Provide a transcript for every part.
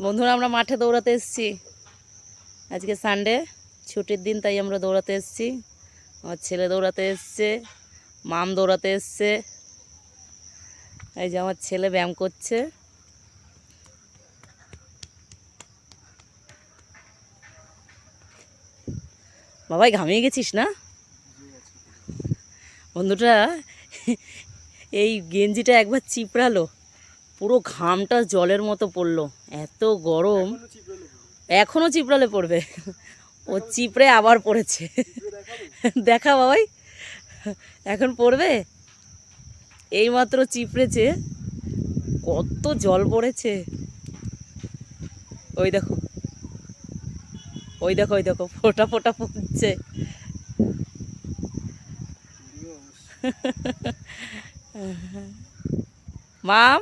বন্ধুরা আমরা মাঠে দৌড়াতে এসেছি। আজকে সানডে, ছুটির দিন, তাই আমরা দৌড়াতে এসেছি। আমার ছেলে দৌড়াতে এসছে, মাম দৌড়াতে এসছে। এই যে আমার ছেলে ব্যায়াম করছে। বাবাই ঘামিয়ে গেছিস না বন্ধুটা? এই গেঞ্জিটা একবার চিপড়ালো, পুরো ঘামটা জলের মতো পড়লো, এত গরম। এখনো চিপড়ালে পড়বে, ও চিপড়ে আবার পড়েছে। দেখা বাবাই, এখন পড়বে। এইমাত্র চিপড়েছে, কত জল পড়েছে। ওই দেখো, ওই দেখো, ওই দেখো, ফোঁটা ফোঁটা পড়ছে। মাম,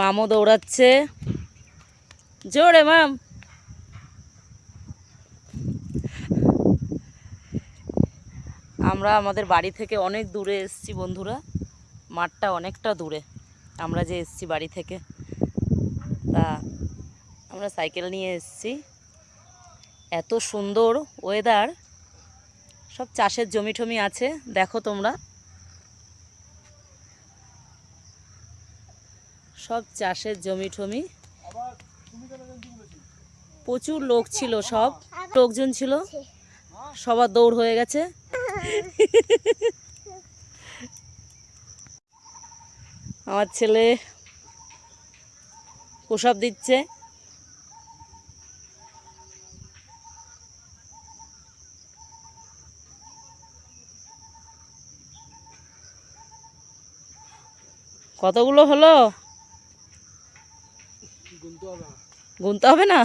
মামও দৌড়াচ্ছে জোরে। মাম, আমরা আমাদের বাড়ি থেকে অনেক দূরে এসেছি বন্ধুরা। মাঠটা অনেকটা দূরে আমরা যে এসেছি বাড়ি থেকে। তা আমরা সাইকেল নিয়ে এসেছি। এত সুন্দর ওয়েদার, সব চাষের জমি টমি আছে, দেখো তোমরা, সব চাষের জমি টমি। প্রচুর লোক ছিল, সব লোকজন ছিল, সবার দৌড় হয়ে গেছে। আমার ছেলে প্রসাব দিচ্ছে। কতগুলো হলো গুনতে হবে না?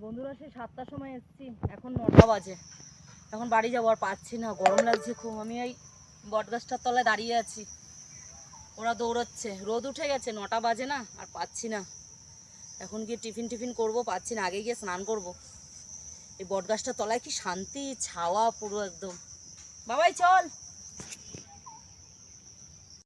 বন্ধুরা সেই 7টার সময় এসেছি, এখন 9টা বাজে। এখন বাড়ি যাবো, আর পাচ্ছি না, গরম লাগছে খুব। আমি এই বটগাছটার তলায় দাঁড়িয়ে আছি, ওরা দৌড়াচ্ছে। রোদ উঠে গেছে, 9টা বাজে না, আর পাচ্ছি না। এখন গিয়ে টিফিন করব, পাচ্ছি না। আগে গিয়ে স্নান করব। এই বটগাছটার তলায় কি শান্তি, ছাওয়া পুরো একদম। বাবাই চল।